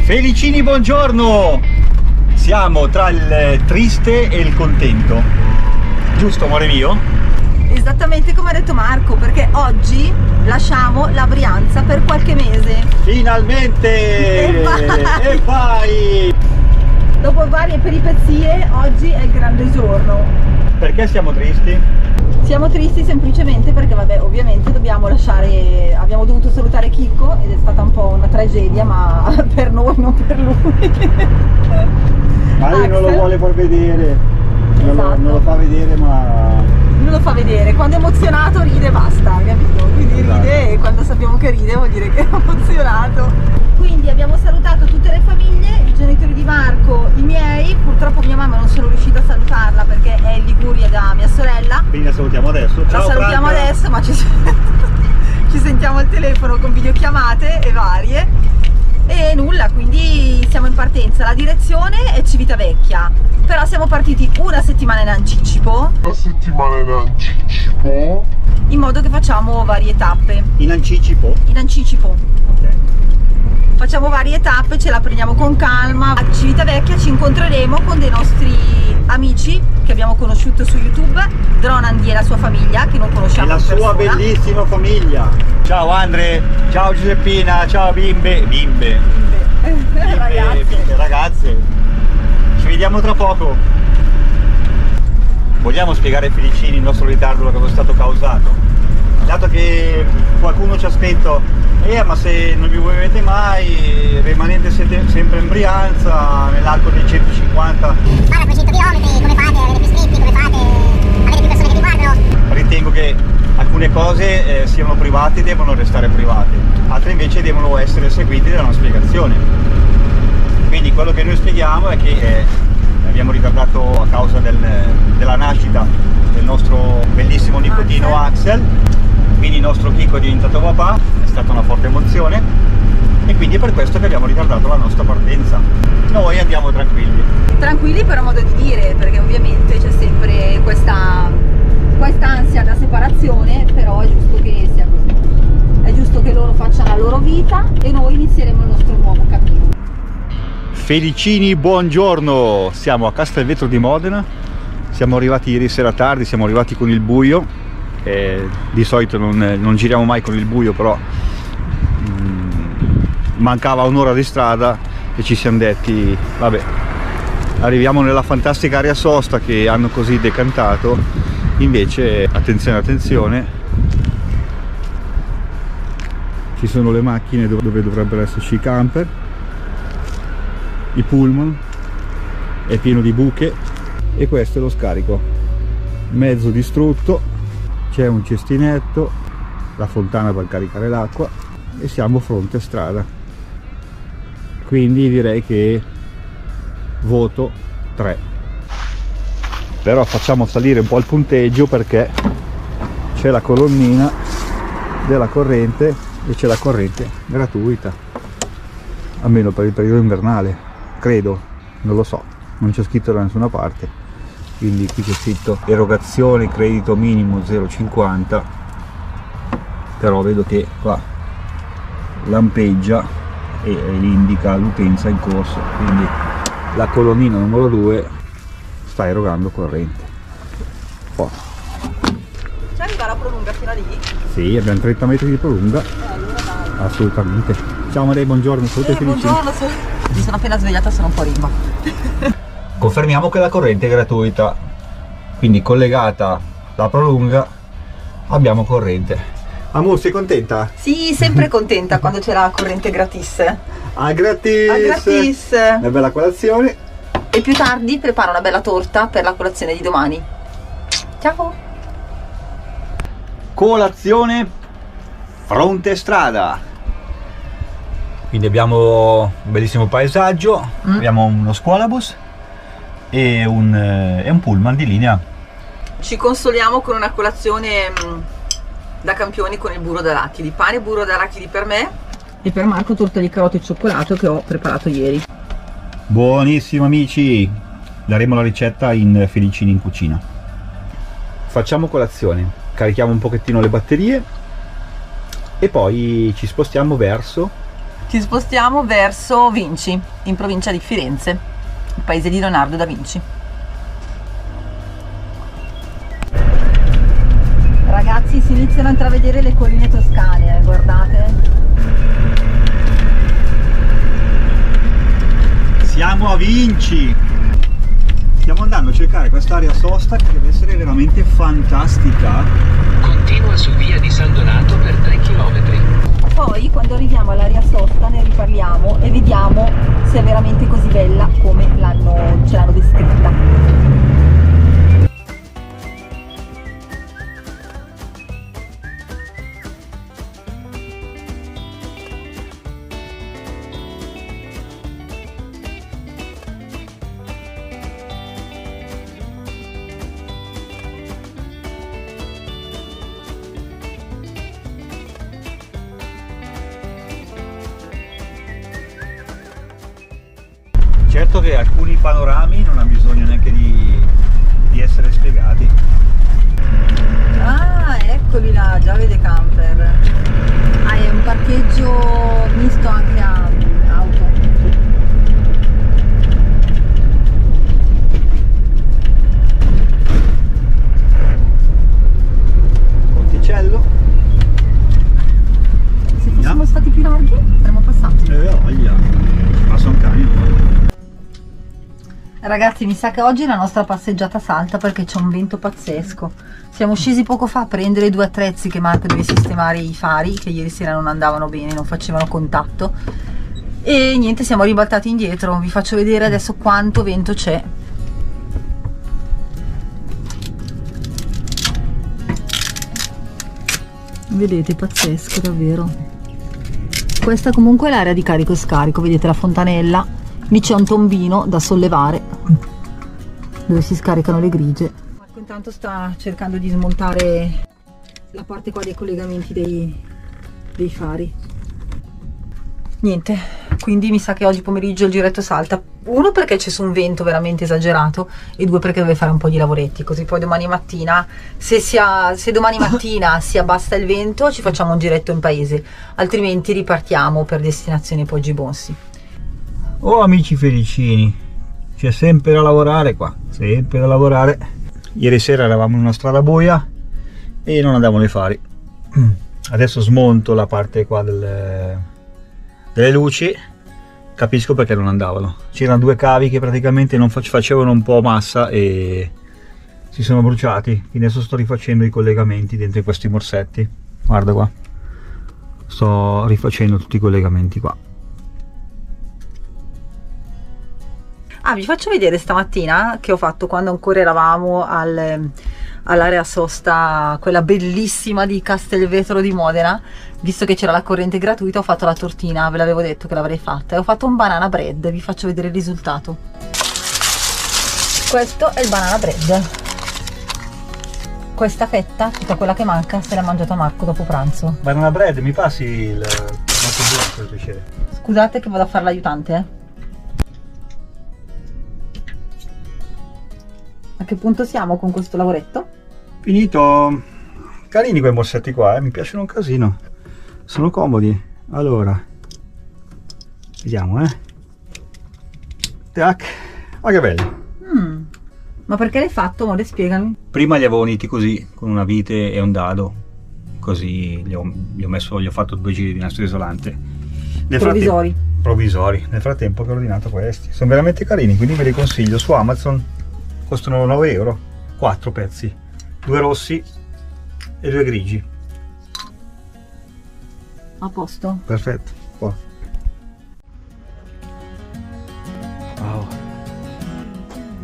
Felicini, buongiorno! Siamo tra il triste e il contento, giusto amore mio? Esattamente come ha detto Marco, perché oggi lasciamo la Brianza per qualche mese. Finalmente! E vai! Dopo varie peripezie, oggi è il grande giorno. Perché siamo tristi? Siamo tristi semplicemente perché, vabbè, ovviamente dobbiamo lasciare, abbiamo dovuto salutare Chicco ed è stata un po' una tragedia, ma per noi, non per lui. Ma lui non lo vuole far vedere, non lo fa vedere, ma... Non lo fa vedere, quando è emozionato ride e basta, capito? Quindi ride e quando sappiamo che ride vuol dire che è emozionato. Quindi abbiamo salutato tutte le famiglie, i genitori di Marco, i miei, purtroppo mia mamma non sono riuscita a salutarla perché è in Liguria da mia sorella. Quindi la salutiamo adesso. Ciao, la salutiamo Franca. adesso, ma ci sentiamo al telefono con videochiamate e varie. E nulla, quindi siamo in partenza, la direzione è Civitavecchia, però siamo partiti una settimana in anticipo. In modo che facciamo varie tappe. In anticipo? In anticipo. Ok. Facciamo varie tappe, ce la prendiamo con calma. A Civitavecchia ci incontreremo con dei nostri amici che abbiamo conosciuto su YouTube, Dronandi e la sua famiglia, che non conosciamo. E la in sua persona. bellissima famiglia. Ciao Andre, ciao Giuseppina, ciao bimbe. Ragazze. Ragazze. Ci vediamo tra poco. Vogliamo spiegare ai Felicini il nostro ritardo, da cosa è stato causato? Dato che qualcuno ci ha scritto ma se non vi muovete mai, rimanete sempre in Brianza nell'arco dei 150 km, come fate ad avere più iscritti, come fate ad avere più persone che vi guardano? Ritengo che alcune cose siano private e devono restare private, altre invece devono essere seguite da una spiegazione. Quindi quello che noi spieghiamo è che abbiamo ritardato a causa della nascita del nostro bellissimo nipotino Axel. Quindi il nostro Chicco è diventato papà, è stata una forte emozione e quindi è per questo che abbiamo ritardato la nostra partenza. Noi andiamo tranquilli. Tranquilli per modo di dire, perché ovviamente c'è sempre questa ansia da separazione, però è giusto che sia così. È giusto che loro facciano la loro vita e noi inizieremo il nostro nuovo cammino. Felicini, buongiorno! Siamo a Castelvetro di Modena, siamo arrivati ieri sera tardi, siamo arrivati con il buio. Di solito non giriamo mai con il buio, però mancava un'ora di strada e ci siamo detti vabbè, arriviamo nella fantastica area sosta che hanno così decantato. Invece attenzione, ci sono le macchine dove dovrebbero esserci i camper, i pullman, è pieno di buche e questo è lo scarico, mezzo distrutto. C'è un cestinetto, la fontana per caricare l'acqua e siamo fronte strada, quindi direi che voto 3. Però facciamo salire un po' il punteggio perché c'è la colonnina della corrente e c'è la corrente gratuita, almeno per il periodo invernale, credo, non lo so, non c'è scritto da nessuna parte. Quindi qui c'è scritto erogazione credito minimo 0,50, però vedo che qua lampeggia e indica l'utenza in corso, quindi la colonnina numero 2 sta erogando corrente. Ci arriva la prolunga fino a lì? Sì, abbiamo 30 metri di prolunga, Allora dai. assolutamente. Ciao Maria, buongiorno, salute Felicini. Buongiorno, mi sono appena svegliata, sono un po' rimba. Confermiamo che la corrente è gratuita, quindi collegata la prolunga abbiamo corrente. Amor, sei contenta? Sì, sempre contenta quando c'è la corrente gratis. Ah, gratis! Ah, gratis! Una bella colazione. E più tardi preparo una bella torta per la colazione di domani. Ciao! Colazione fronte strada. Quindi abbiamo un bellissimo paesaggio, abbiamo uno scuolabus e un pullman di linea. Ci consoliamo con una colazione da campioni con il burro d'arachidi, pane e burro d'arachidi per me e per Marco torta di carote e cioccolato che ho preparato ieri. Buonissimo amici, daremo la ricetta in Felicini in cucina. facciamo colazione, carichiamo un pochettino le batterie e poi ci spostiamo verso Vinci, in provincia di Firenze, il paese di Leonardo da Vinci. Ragazzi, si iniziano a intravedere le colline toscane, guardate. Siamo a Vinci! Stiamo andando a cercare quest'area sosta che deve essere veramente fantastica. Continua su via di San Donato per 3 km. Poi quando arriviamo all'area sosta ne riparliamo e vediamo se è veramente così bella come ce l'hanno descritta. Certo che alcuni panorami non ha bisogno neanche di essere spiegati. Ah, eccoli là, già vede camper. Ah, è un parcheggio misto anche a auto. Ponticello. Se fossimo stati più larghi saremmo passati. Voglia. Ma sono cani. Ragazzi, mi sa che oggi la nostra passeggiata salta perché c'è un vento pazzesco. Siamo scesi poco fa a prendere 2 attrezzi che Marco deve sistemare i fari, che ieri sera non andavano bene, non facevano contatto. E niente, siamo ribaltati indietro. Vi faccio vedere adesso quanto vento c'è. Vedete, pazzesco davvero. Questa comunque è l'area di carico e scarico, vedete la fontanella. Lì c'è un tombino da sollevare dove si scaricano le grigie. Marco intanto sta cercando di smontare la parte qua dei collegamenti dei fari. Niente, quindi mi sa che oggi pomeriggio il giretto salta. 1 perché c'è su un vento veramente esagerato e 2 perché deve fare un po' di lavoretti, così poi domani mattina se domani mattina si abbassa il vento ci facciamo un giretto in paese, altrimenti ripartiamo per destinazione Poggi Bonsi. Oh amici felicini, c'è sempre da lavorare qua, sempre da lavorare. Ieri sera eravamo in una strada buia e non andavano i fari. Adesso smonto la parte qua delle luci, capisco perché non andavano. C'erano 2 cavi che praticamente non facevano un po' massa e si sono bruciati. Quindi adesso sto rifacendo i collegamenti dentro questi morsetti. Guarda qua, sto rifacendo tutti i collegamenti qua. Ah, vi faccio vedere stamattina che ho fatto quando ancora eravamo all'area sosta, quella bellissima di Castelvetro di Modena. Visto che c'era la corrente gratuita, ho fatto la tortina, ve l'avevo detto che l'avrei fatta, e ho fatto un banana bread. Vi faccio vedere il risultato. Questo è il banana bread. Questa fetta, tutta quella che manca, se l'ha mangiata Marco dopo pranzo. Banana bread, mi passi il blocco per piacere? Scusate che vado a fare l'aiutante, eh. A che punto siamo con questo lavoretto? Finito. Carini quei morsetti qua, mi piacciono un casino, sono comodi. Allora vediamo, tac, ma che belli. Ma perché l'hai fatto, amore? Spiegami. Prima li avevo uniti così, con una vite e un dado, così gli ho fatto 2 giri di nastro isolante. Provvisori. Nel frattempo che ho ordinato questi, sono veramente carini, quindi ve li consiglio. Su Amazon costano 9 euro, 4 pezzi, 2 rossi e 2 grigi. A posto? Perfetto. Wow.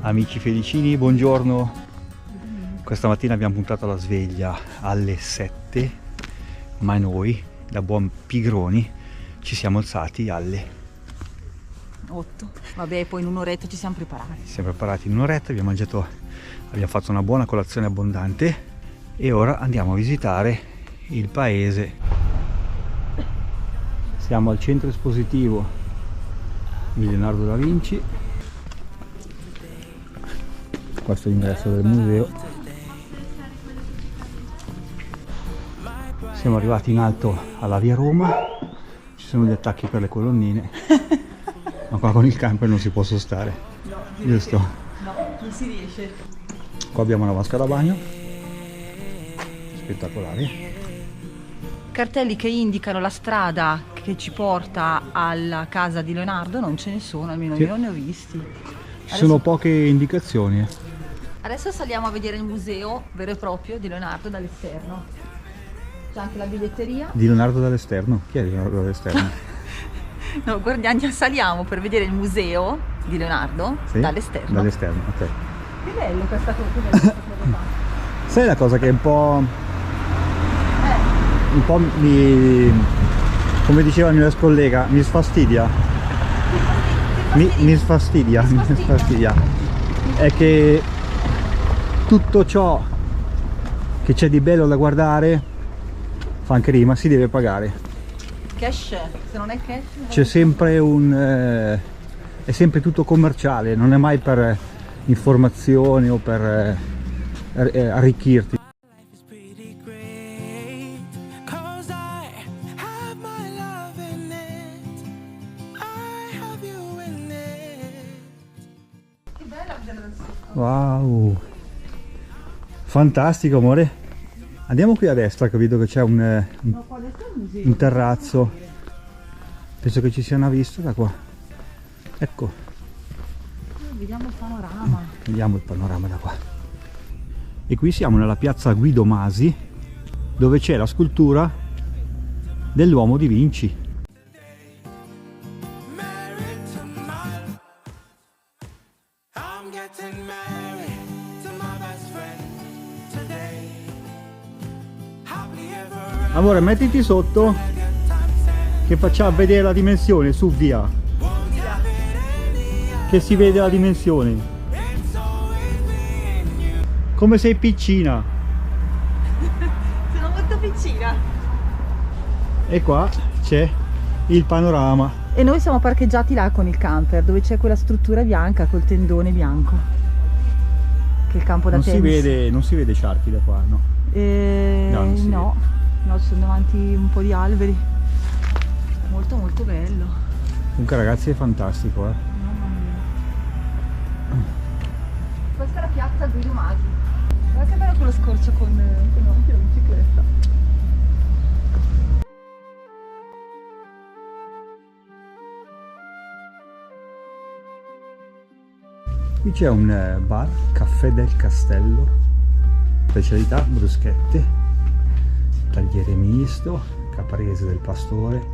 Amici felicini, buongiorno. Questa mattina abbiamo puntato la sveglia alle 7, ma noi, da buon pigroni, ci siamo alzati alle 8. Vabbè, poi in un'oretta ci siamo preparati. Siamo preparati in un'oretta, abbiamo fatto una buona colazione abbondante e ora andiamo a visitare il paese. Siamo al centro espositivo di Leonardo da Vinci. Questo è l'ingresso del museo. Siamo arrivati in alto alla via Roma, ci sono gli attacchi per le colonnine, ma qua con il camper non si può sostare, No, giusto? no, non si riesce. Qua abbiamo una vasca da bagno, spettacolare. Cartelli che indicano la strada che ci porta alla casa di Leonardo non ce ne sono, almeno Sì. io non ne ho visti. Ci sono poche indicazioni. Adesso saliamo a vedere il museo vero e proprio di Leonardo dall'esterno. C'è anche la biglietteria. Di Leonardo dall'esterno? Chi è Leonardo dall'esterno? No, guardiamo, saliamo per vedere il museo di Leonardo Sì? dall'esterno. Dall'esterno, ok. Che bello questa cosa, che bello questa cosa qua. Sai la cosa che un po' mi, come diceva il mio ex collega, mi sfastidia? Mi sfastidia. È che tutto ciò che c'è di bello da guardare fa anche rima, si deve pagare. Cash, se non è cash... C'è sempre è sempre tutto commerciale, non è mai per informazioni o per arricchirti. Che bella vedere dal sotto. Wow, fantastico amore. Andiamo qui a destra, che vedo che c'è un No, qua dentro è il museo. un terrazzo. Penso che ci sia una vista da qua. Ecco, Vediamo il panorama. vediamo il panorama da qua. E qui siamo nella piazza Guido Masi, dove c'è la scultura dell'uomo di Vinci. Amore, mettiti sotto che facciamo vedere la dimensione, su via. Che si vede la dimensione. Come sei piccina. Sono molto piccina. E qua c'è il panorama. E noi siamo parcheggiati là con il camper, dove c'è quella struttura bianca col tendone bianco. Che è il campo da tennis. Non si vede Sharky da qua, no? No, non si No, no, ci sono davanti un po' di alberi. Molto molto bello. Comunque ragazzi è fantastico, Mamma mia. Questa è la piazza Guido Masi. Guarda che bello quello scorcio con anche la bicicletta. Qui c'è un bar, Caffè del Castello, specialità bruschette, tagliere misto, caprese del pastore,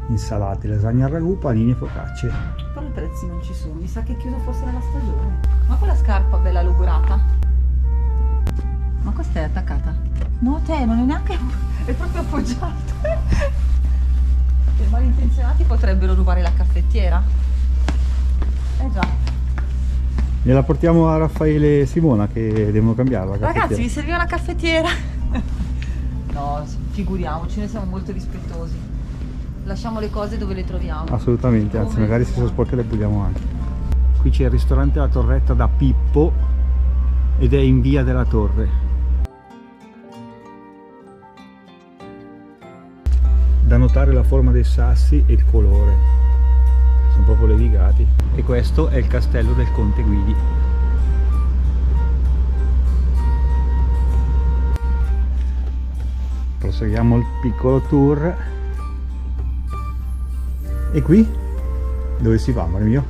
insalate, lasagna al ragù, panini e focacce. Però i prezzi non ci sono, mi sa che è chiuso forse nella stagione. Ma quella scarpa bella logorata? Ma questa è attaccata? No, te, non è neanche... è proprio appoggiata. I malintenzionati potrebbero rubare la caffettiera. Già. Gliela portiamo a Raffaele e Simona che devono cambiarla. Ragazzi, vi serviva una caffettiera? No, figuriamoci, noi siamo molto rispettosi. Lasciamo le cose dove le troviamo. Assolutamente, anzi Dove magari le se sono troviamo. sporche le puliamo anche. Qui c'è il ristorante La Torretta da Pippo ed è in via della Torre. Da notare la forma dei sassi e il colore, sono proprio levigati. E questo è il castello del Conte Guidi. Proseguiamo il piccolo tour. E qui? Dove si va, amore mio?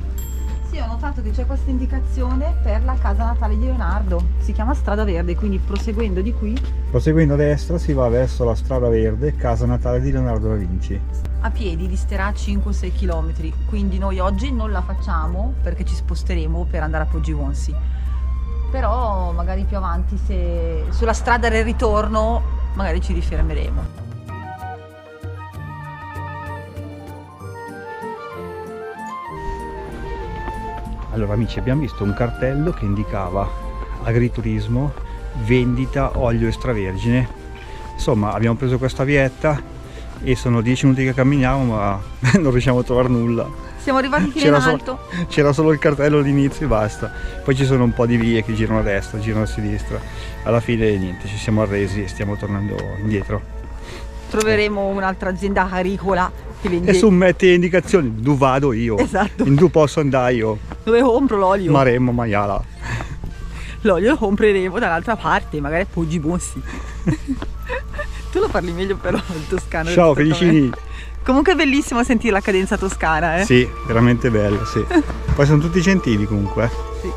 Sì, ho notato che c'è questa indicazione per la casa natale di Leonardo. Si chiama Strada Verde, quindi proseguendo di qui, Proseguendo a destra si va verso la strada verde, casa natale di Leonardo da Vinci. a piedi disterà 5-6 km. Quindi noi oggi non la facciamo perché ci sposteremo per andare a Poggibonsi. Però magari più avanti, se sulla strada del ritorno, magari ci rifermeremo. Allora amici, abbiamo visto un cartello che indicava agriturismo, vendita olio extravergine. Insomma, abbiamo preso questa vietta e sono 10 minuti che camminiamo, ma non riusciamo a trovare nulla. Siamo arrivati fino in alto. C'era solo il cartello all'inizio e basta. Poi ci sono un po' di vie che girano a destra, girano a sinistra. Alla fine niente, ci siamo arresi e stiamo tornando indietro. troveremo un'altra azienda agricola che vende. E su metti le indicazioni, dove vado io, Esatto. in dove posso andare io, Dove compro l'olio? Maremmo, maiala. L'olio lo compreremo dall'altra parte, magari a Poggi Bossi. Tu lo parli meglio però il toscano. Ciao rispetto a me. felicini. Comunque è bellissimo sentire la cadenza toscana, Sì, veramente bello, sì. Poi sono tutti gentili comunque. Sì.